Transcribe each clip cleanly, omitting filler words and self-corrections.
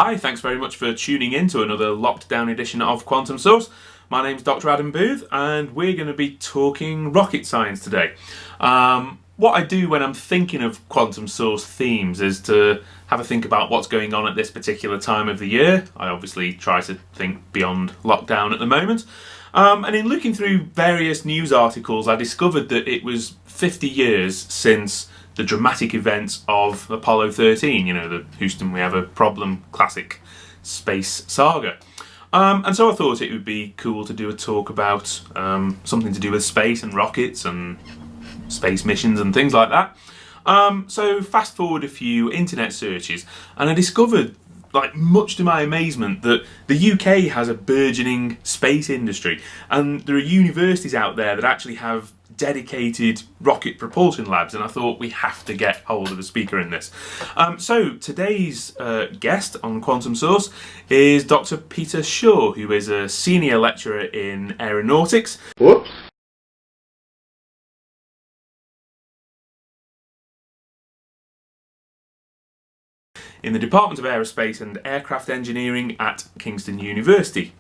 Hi, thanks very much for tuning in to another locked down edition of Quantum Source. My name's Dr. Adam Booth, and we're going to be talking rocket science today. What I do when I'm thinking of Quantum Source themes is to have a think about what's going on at this particular time of the year. I obviously try to think beyond lockdown at the moment. And in looking through various news articles, I discovered that it was 50 years since the dramatic events of Apollo 13, the Houston, we have a problem classic space saga. And so I thought it would be cool to do a talk about something to do with space and rockets and space missions and things like that. So fast forward a few internet searches, and I discovered, much to my amazement, that the UK has a burgeoning space industry, and there are universities out there that actually have dedicated rocket propulsion labs, and I thought we have to get hold of a speaker in this. So today's guest on Quantum Source is Dr. Peter Shaw, who is a senior lecturer in aeronautics. Whoops. In the Department of Aerospace and Aircraft Engineering at Kingston University.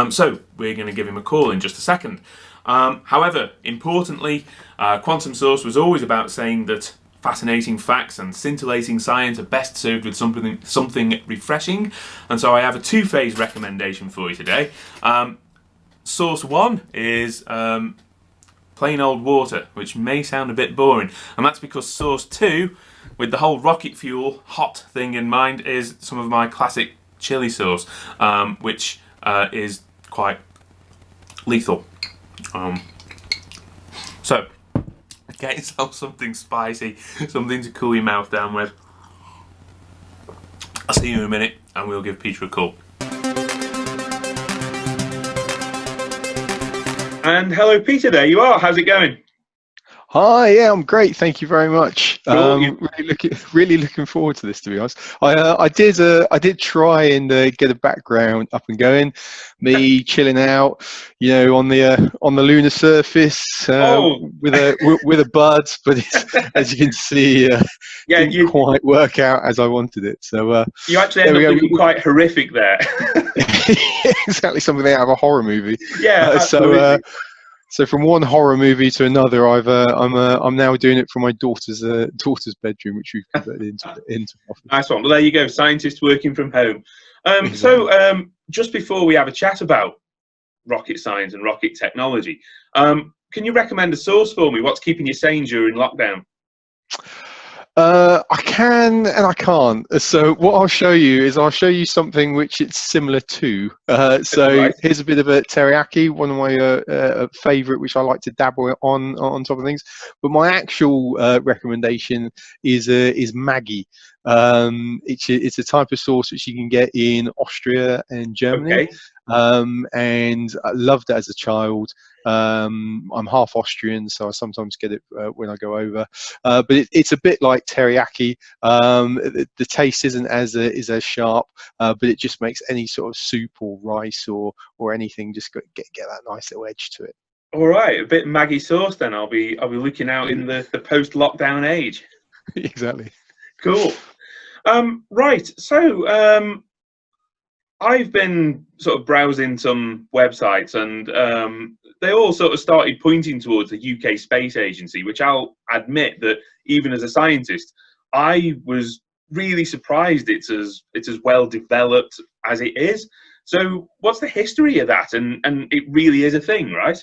So we're going to give him a call in just a second. However, importantly, Quantum Source was always about saying that fascinating facts and scintillating science are best served with something refreshing, and so I have a two-phase recommendation for you today. Source one is plain old water, which may sound a bit boring, and that's because source two, with the whole rocket fuel hot thing in mind, is some of my classic chili sauce, which is quite lethal. So get yourself something spicy, something to cool your mouth down with. I'll see you in a minute, and we'll give Peter a call. And hello, Peter. There you are. How's it going? Hi, yeah, I'm great. Thank you very much. Cool. Really looking forward to this, to be honest. I did try and get a background up and going. Me chilling out, on the lunar surface with a bud, but as you can see, didn't quite work out as I wanted it. So you actually ended up looking quite horrific there. Exactly, something out of a horror movie. Yeah, absolutely. So from one horror movie to another, I'm now doing it from my daughter's bedroom, which we've converted into office. Nice one. Well, there you go, scientist working from home. So just before we have a chat about rocket science and rocket technology, can you recommend a source for me? What's keeping you sane during lockdown? I can and I can't. So what I'll show you something which it's similar to. So here's a bit of a teriyaki, one of my favourite, which I like to dabble on top of things. But my actual recommendation is Maggi. It's a type of sauce which you can get in Austria and Germany. And I loved it as a child. I'm half Austrian, so I sometimes get it when I go over. But it's a bit like teriyaki. The taste isn't as sharp, but it just makes any sort of soup or rice or anything just get that nice little edge to it. All right, a bit Maggi sauce then. I'll be looking out in the post-lockdown age. Exactly. Cool. Right. So I've been sort of browsing some websites, and they all sort of started pointing towards the UK Space Agency, which I'll admit that even as a scientist, I was really surprised it's as well developed as it is. So what's the history of that? And it really is a thing, right?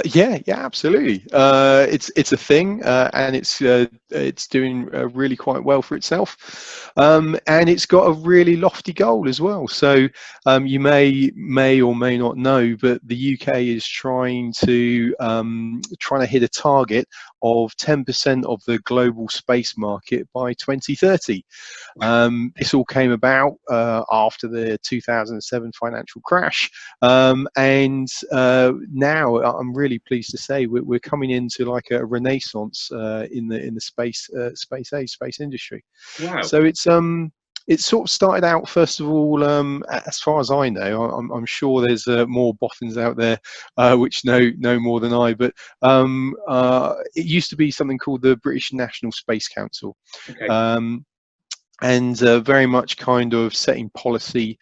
Yeah, absolutely. It's a thing, and it's doing really quite well for itself, and it's got a really lofty goal as well. So you may or may not know, but the UK is trying to hit a target of 10% of the global space market by 2030. This all came about after the 2007 financial crash, and now I'm really pleased to say we're coming into like a renaissance in the space industry. Wow. So it sort of started out, first of all, as far as I know, I'm sure there's more boffins out there which know more than I, but it used to be something called the British National Space Council. Okay. and very much kind of setting policy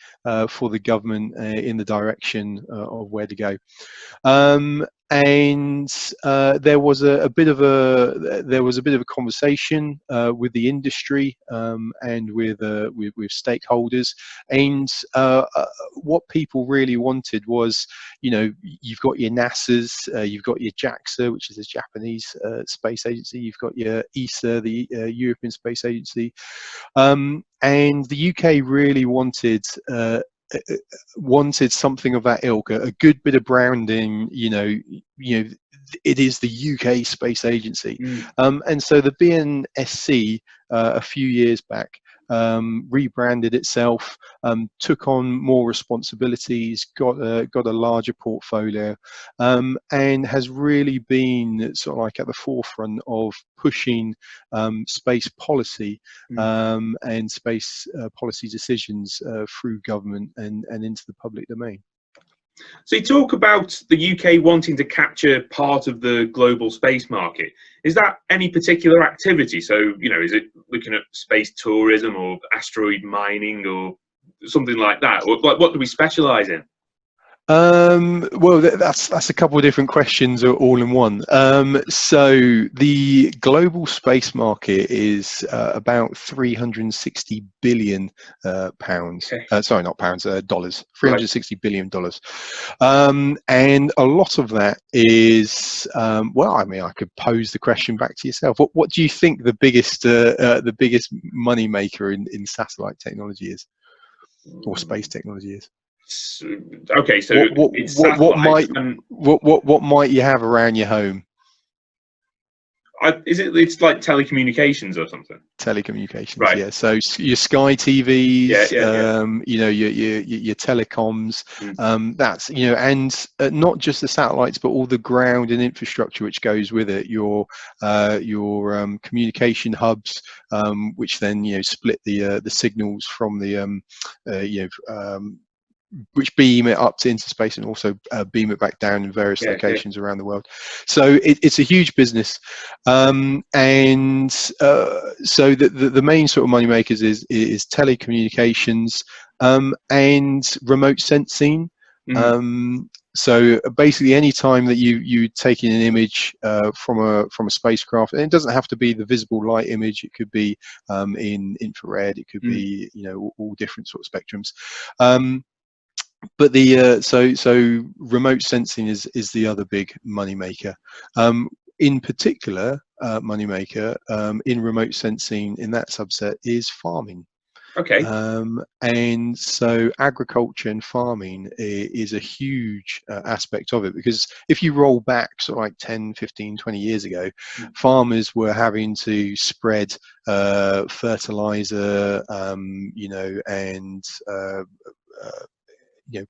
for the government in the direction of where to go. And there was a bit of a conversation with the industry and with stakeholders, and what people really wanted was, you've got your NASA's, you've got your JAXA, which is the Japanese space agency, you've got your ESA, the European Space Agency, and the UK really wanted something of that ilk, a good bit of branding. It is the UK Space Agency. And so the BNSC a few years back rebranded itself, took on more responsibilities, got a larger portfolio, and has really been sort of like at the forefront of pushing space policy and space policy decisions through government and into the public domain. So you talk about the UK wanting to capture part of the global space market. Is that any particular activity? So, is it looking at space tourism or asteroid mining or something like that? Or what do we specialise in? Well, that's a couple of different questions all in one. So the global space market is about 360 billion pounds. Okay. Sorry, not pounds, dollars. 360 billion dollars. And a lot of that is, well, I mean, I could pose the question back to yourself. What do you think the biggest money maker in satellite technology is, or space technology is? Okay, so what might you have around your home? It's like telecommunications or something? Telecommunications, right. Yeah. So your Sky TVs, yeah. your telecoms, that's, and not just the satellites, but all the ground and infrastructure which goes with it. Your communication hubs, which then split the signals from the which beam it up into space and also beam it back down in various locations around the world. So it's a huge business, and so the main sort of money makers is telecommunications and remote sensing. So basically, any time that you taking an image from a spacecraft, and it doesn't have to be the visible light image. It could be in infrared. It could be all different sort of spectrums. But the so remote sensing is the other big money maker. In particular, money maker in remote sensing in that subset is farming. Okay. And so agriculture and farming is a huge aspect of it, because if you roll back sort of like 10, 15, 20 years ago, farmers were having to spread fertilizer, and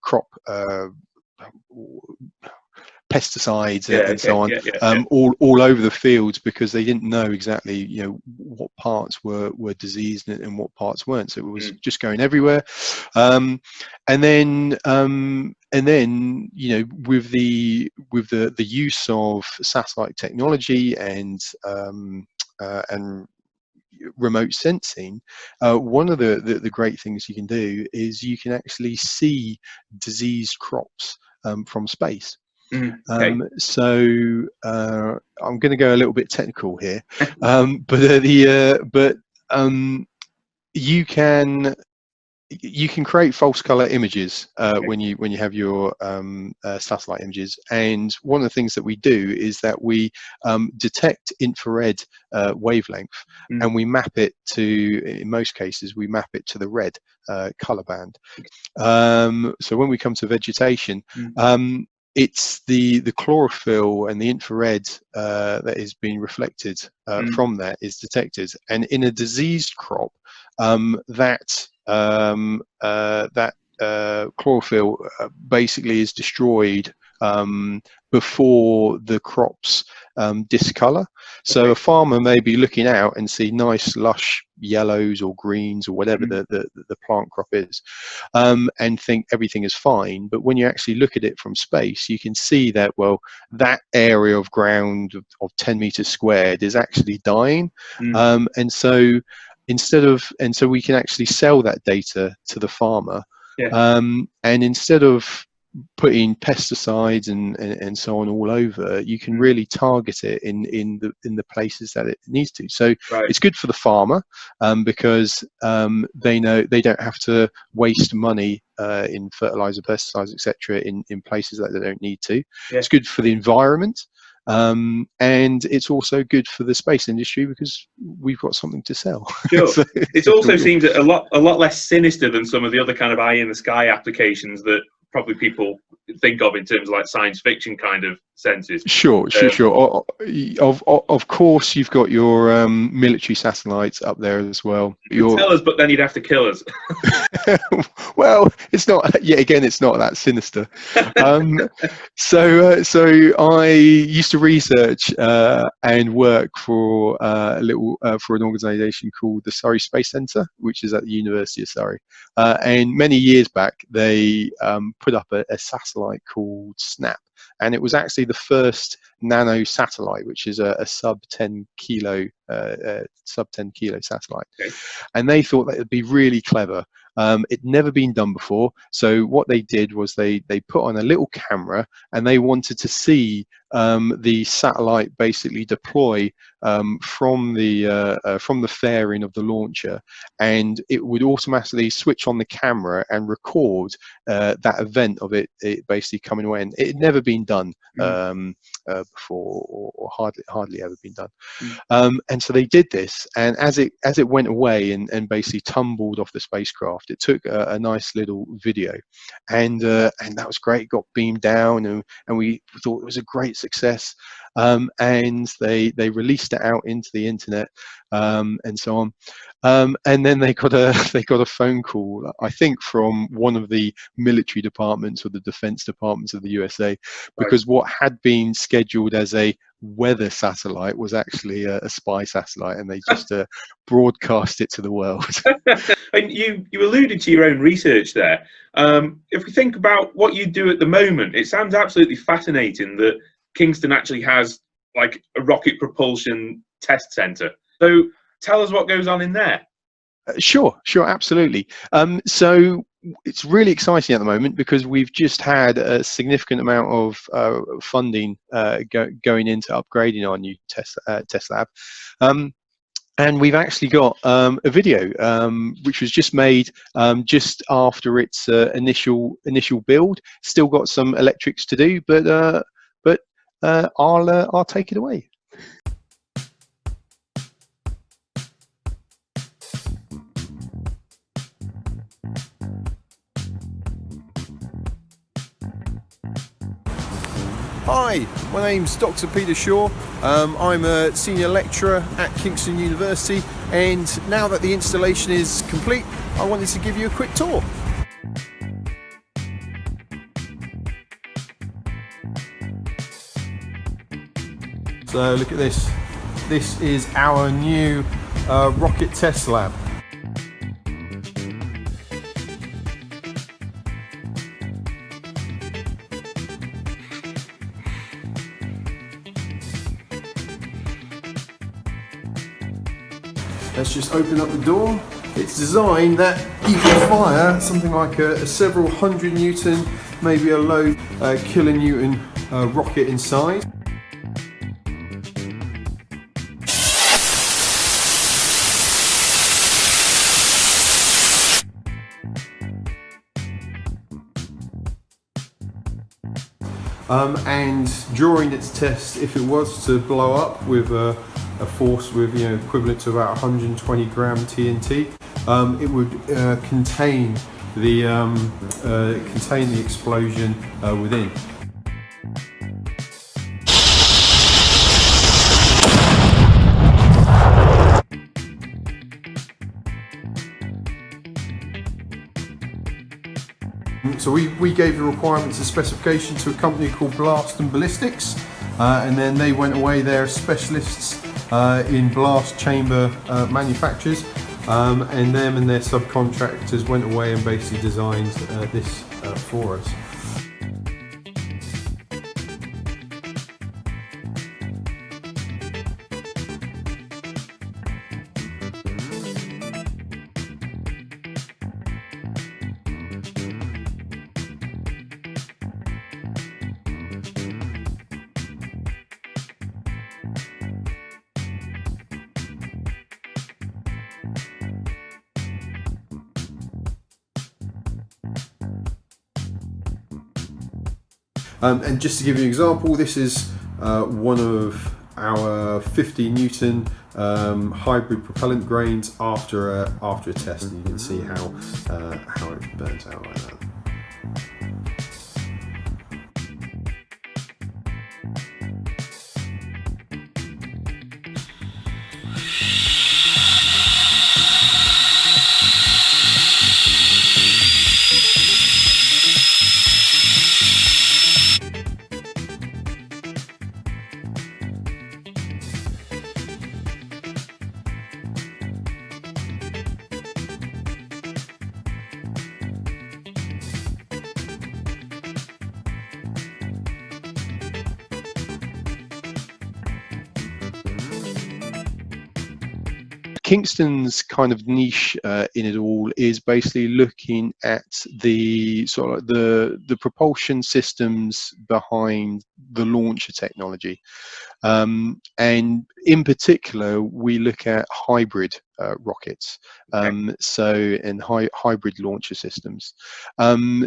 crop pesticides and so on, all over the fields, because they didn't know exactly what parts were diseased and what parts weren't. So it was just going everywhere. And then with the use of satellite technology and remote sensing, one of the great things you can do is you can actually see diseased crops from space. So I'm going to go a little bit technical here, but you can create false color images when you have your satellite images, and one of the things that we do is that we detect infrared wavelength, and we map it to, in most cases, we map it to the red color band. So when we come to vegetation, it's the chlorophyll and the infrared that is being reflected from that is detected, and in a diseased crop, that chlorophyll basically is destroyed before the crops discolor. So a farmer may be looking out and see nice lush yellows or greens or whatever the plant crop is, and think everything is fine. But when you actually look at it from space, you can see that, well, that area of ground of 10 meters squared is actually dying. And so and so we can actually sell that data to the farmer. Yeah. And instead of putting pesticides and so on all over, you can really target it in the places that it needs to. So it's good for the farmer, because they know they don't have to waste money in fertilizer, pesticides, etc. in places that they don't need to. Yeah. It's good for the environment, and it's also good for the space industry because we've got something to sell. Sure. So, it also seems a lot less sinister than some of the other kind of eye in the sky applications that probably people think of in terms of like science fiction kind of senses. Sure. Of course, you've got your military satellites up there as well. You'd tell us, but then you'd have to kill us. Well, it's not. Yet again, it's not that sinister. So I used to research and work for for an organisation called the Surrey Space Centre, which is at the University of Surrey. And many years back, they put up a satellite called SNAP, and it was actually the first nano satellite, which is a sub 10 kilo satellite. Okay. And they thought that it'd be really clever. It'd never been done before. So what they did was they put on a little camera, and they wanted to see the satellite basically deploy from the fairing of the launcher, and it would automatically switch on the camera and record that event of it basically coming away. And it had never been done before, or hardly ever been done. And so they did this, and as it went away and basically tumbled off the spacecraft, it took a nice little video, and that was great. It got beamed down, and we thought it was a great success. And they released it out into the internet, and so on. And then they got a phone call, I think, from one of the military departments or the defense departments of the USA, because what had been scheduled as a weather satellite was actually a spy satellite, and they just broadcast it to the world. And you alluded to your own research there. If we think about what you do at the moment, it sounds absolutely fascinating that Kingston actually has like a rocket propulsion test centre. So tell us what goes on in there. Sure, absolutely. So it's really exciting at the moment because we've just had a significant amount of funding going into upgrading our new test lab. And we've actually got a video which was just made just after its initial build. Still got some electrics to do, but I'll take it away. Hi, my name's Dr. Peter Shaw. I'm a senior lecturer at Kingston University, and now that the installation is complete, I wanted to give you a quick tour. So look at this. This is our new rocket test lab. Let's just open up the door. It's designed that you can fire something like a several hundred Newton, maybe a low kilonewton rocket inside. And during its test, if it was to blow up with a force with equivalent to about 120 gram TNT, it would contain the explosion within. So we gave the requirements and specification to a company called Blast and Ballistics, and then they went away. They're specialists in blast chamber manufacturers, and them and their subcontractors went away and basically designed this for us. And just to give you an example, this is one of our 50 Newton hybrid propellant grains after a test, and you can see how it burns out like that. Kingston's kind of niche in it all is basically looking at the sort of the propulsion systems behind the launcher technology, and in particular we look at hybrid rockets, and hybrid launcher systems.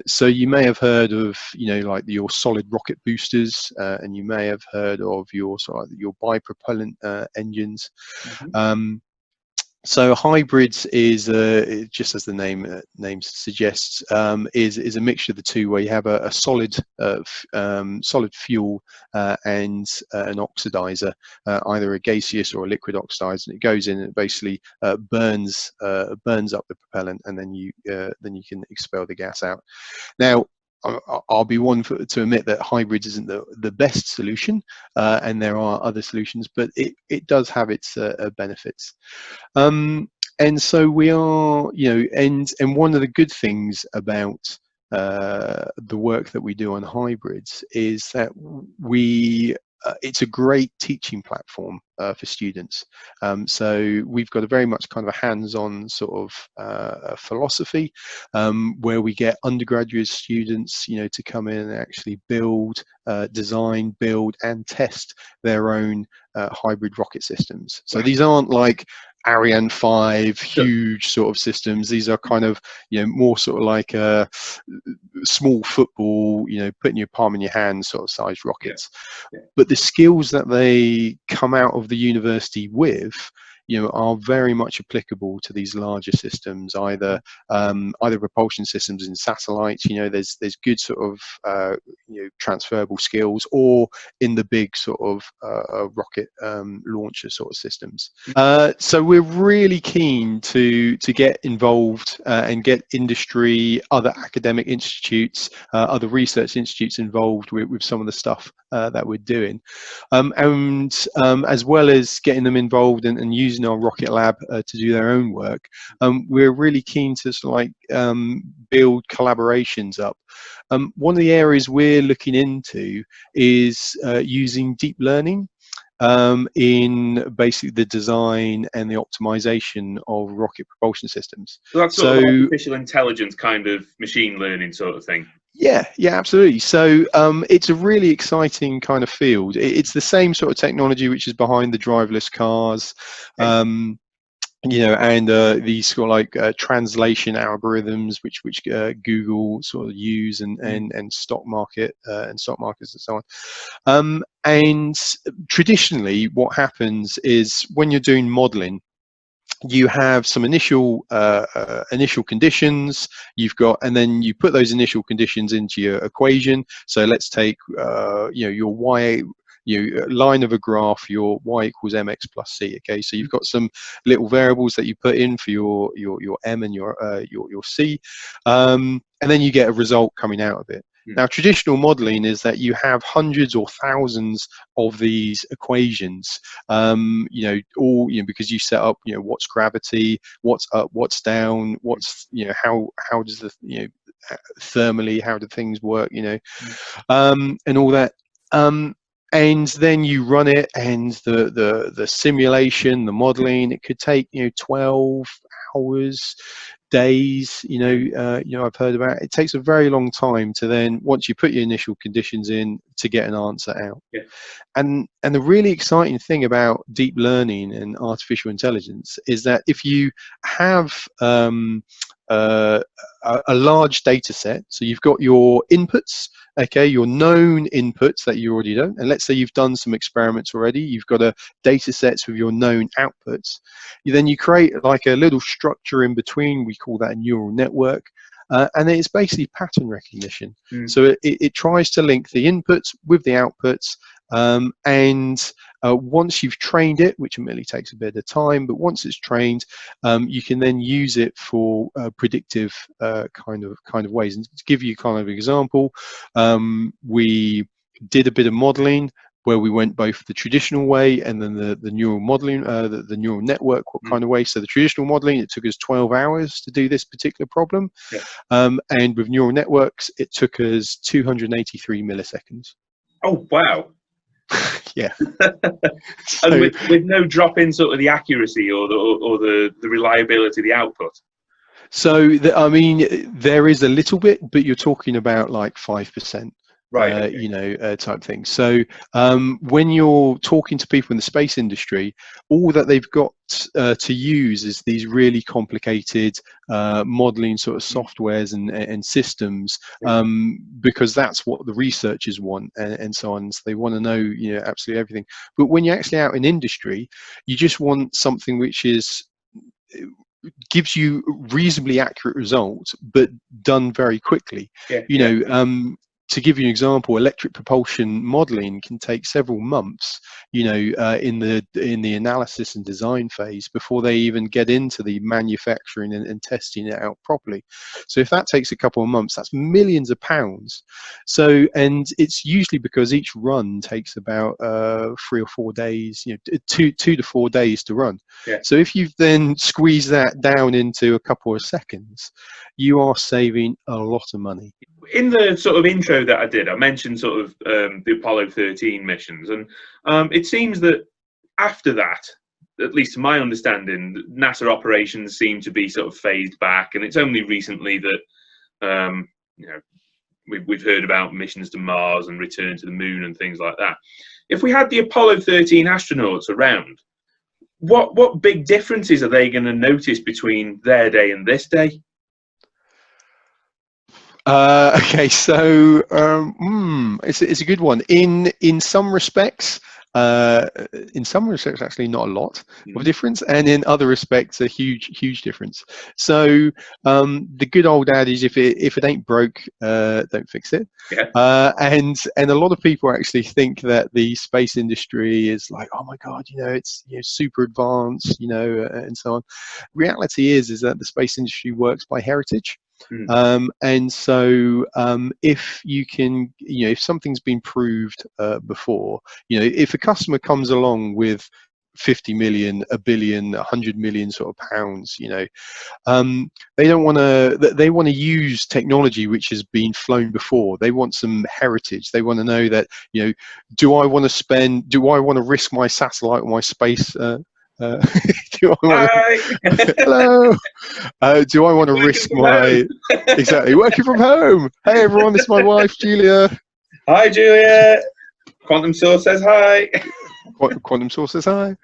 So you may have heard of, like your solid rocket boosters, and you may have heard of your sort of your bipropellant engines. So hybrids is, just as the name suggests, is a mixture of the two, where you have a solid solid fuel and an oxidizer, either a gaseous or a liquid oxidizer, and it goes in and it basically burns up the propellant, and then you can expel the gas out. Now, I'll be one to admit that hybrids isn't the best solution, and there are other solutions, but it does have its benefits. And so we are, and one of the good things about the work that we do on hybrids is that it's a great teaching platform for students. So we've got a very much kind of a hands-on sort of philosophy, where we get undergraduate students, to come in and actually build, design, build, and test their own hybrid rocket systems. So these aren't like Ariane 5 huge sort of systems. These are kind of, more sort of like a small football, putting your palm in your hand sort of sized rockets. But the skills that they come out of the university with, are very much applicable to these larger systems, either propulsion systems in satellites. There's good sort of transferable skills, or in the big sort of rocket launcher sort of systems. So we're really keen to get involved and get industry, other academic institutes, other research institutes involved with some of the stuff that we're doing, and as well as getting them involved and using our rocket lab to do their own work. We're really keen to sort of build collaborations up. One of the areas we're looking into is using deep learning in basically the design and the optimization of rocket propulsion systems. So that's sort of artificial intelligence kind of machine learning sort of thing. Yeah, absolutely. So it's a really exciting kind of field. It's the same sort of technology which is behind the driverless cars, and these sort of like translation algorithms which Google sort of use, and stock markets and so on. And traditionally, what happens is when you're doing modeling, you have some initial conditions you've got, and then you put those initial conditions into your equation. So let's take your y, line of a graph, your y equals mx plus c. Okay, so you've got some little variables that you put in for your m and your c, and then you get a result coming out of it. Now, traditional modeling is that you have hundreds or thousands of these equations, all because you set up, what's gravity, what's up, what's down, what's how does the thermally, how do things work, and all that. And then you run it, and the simulation, the modeling, it could take 12 hours, days. I've heard about it. It takes a very long time to then, once you put your initial conditions in, to get an answer out. And the really exciting thing about deep learning and artificial intelligence is that if you have a a large data set. So you've got your inputs, okay, your known inputs that you already know. And let's say you've done some experiments already. You've got a data sets with your known outputs. Then you create like a little structure in between. We call that a neural network. And it's basically pattern recognition. So it tries to link the inputs with the outputs. Once you've trained it, which admittedly takes a bit of time, but once it's trained, you can then use it for predictive kind of ways. And to give you kind of an example, we did a bit of modeling where we went both the traditional way and then the neural modeling, the neural network kind of way. So the traditional modeling, it took us 12 hours to do this particular problem. And with neural networks, it took us 283 milliseconds. Oh, wow. Yeah. So, and with no drop in sort of the accuracy or the reliability of the output. So, I mean, there is a little bit, but you're talking about like 5%. Right. Okay. You know, type thing. So when you're talking to people in the space industry, all that they've got to use is these really complicated modeling sort of softwares and systems, because that's what the researchers want and so on. So they want to know, you know, absolutely everything. But when you're actually out in industry, you just want something which gives you reasonably accurate results, but done very quickly. You know, to give you an example, electric propulsion modeling can take several months, you know, in the analysis and design phase before they even get into the manufacturing and testing it out properly. So if that takes a couple of months, that's millions of pounds. So, and it's usually because each run takes about 3 or 4 days, you know, 2 to 4 days to run. So if you've then squeezed that down into a couple of seconds, you are saving a lot of money. In the sort of intro that I did, I mentioned sort of the Apollo 13 missions, and it seems that after that, at least to my understanding, NASA operations seem to be sort of phased back, and it's only recently that you know, we've heard about missions to Mars and return to the moon and things like that. If we had the Apollo 13 astronauts around, what big differences are they going to notice between their day and this day? Okay, so it's a good one. In some respects, actually not a lot of difference, and in other respects, a huge difference. So the good old adage, if it ain't broke, don't fix it. And a lot of people actually think that the space industry is like, oh my God, you know, it's, you know, super advanced, you know, and so on. Reality is that the space industry works by heritage. And so if you can, you know, if something's been proved before, you know, if a customer comes along with 50 million, a billion, 100 million sort of pounds, you know, they don't want to, they want to use technology which has been flown before. They want some heritage. They want to know that, you know, do I want to risk my satellite or my space hello. Do I want to risk my exactly working from home? Hey everyone, this is my wife Julia. Hi Julia. Quantum Source says hi. Quantum Source says hi.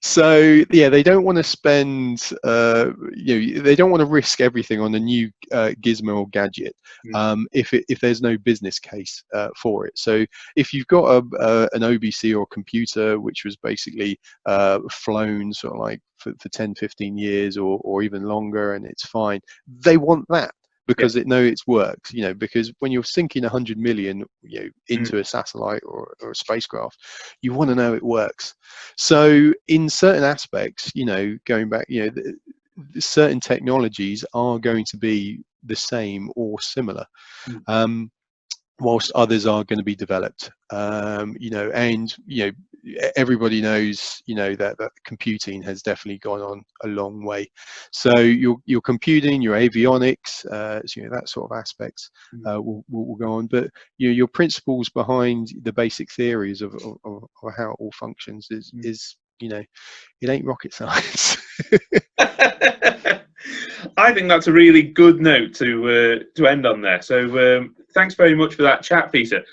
So yeah, they don't want to spend, you know, they don't want to risk everything on a new gizmo or gadget if there's no business case for it. So if you've got an OBC or computer which was basically flown sort of like for 10-15 years or even longer, and it's fine, they want that. Because it knows it works, you know, because when you're sinking 100 million, you know, into a satellite or a spacecraft, you want to know it works. So in certain aspects, you know, going back, you know, certain technologies are going to be the same or similar, whilst others are going to be developed. You know, and you know, everybody knows, you know, that computing has definitely gone on a long way. So your computing, your avionics, so, you know, that sort of aspects will go on. But you know, your principles behind the basic theories of how it all functions is, you know, it ain't rocket science. I think that's a really good note to end on there. So thanks very much for that chat, Peter.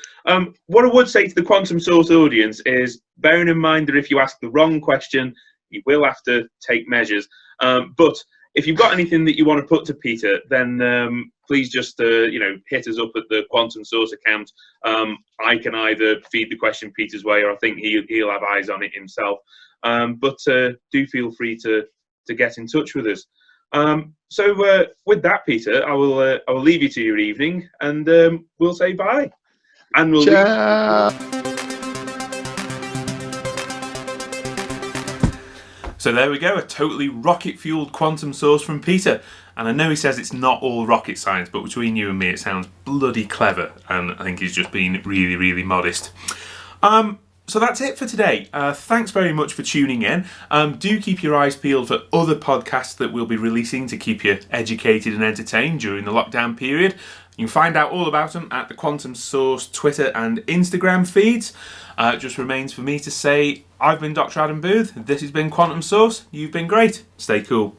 What I would say to the Quantum Source audience is, bearing in mind that if you ask the wrong question, you will have to take measures. But if you've got anything that you want to put to Peter, then please just hit us up at the Quantum Source account. I can either feed the question Peter's way, or I think he'll have eyes on it himself. But do feel free to get in touch with us. So with that, Peter, I will leave you to your evening, and we'll say bye. And we'll So there we go, a totally rocket-fueled quantum source from Peter. And I know he says it's not all rocket science, but between you and me, it sounds bloody clever. And I think he's just been really, really modest. So that's it for today. Thanks very much for tuning in. Do keep your eyes peeled for other podcasts that we'll be releasing to keep you educated and entertained during the lockdown period. You can find out all about them at the Quantum Source Twitter and Instagram feeds. It just remains for me to say, I've been Dr. Adam Booth. This has been Quantum Source. You've been great. Stay cool.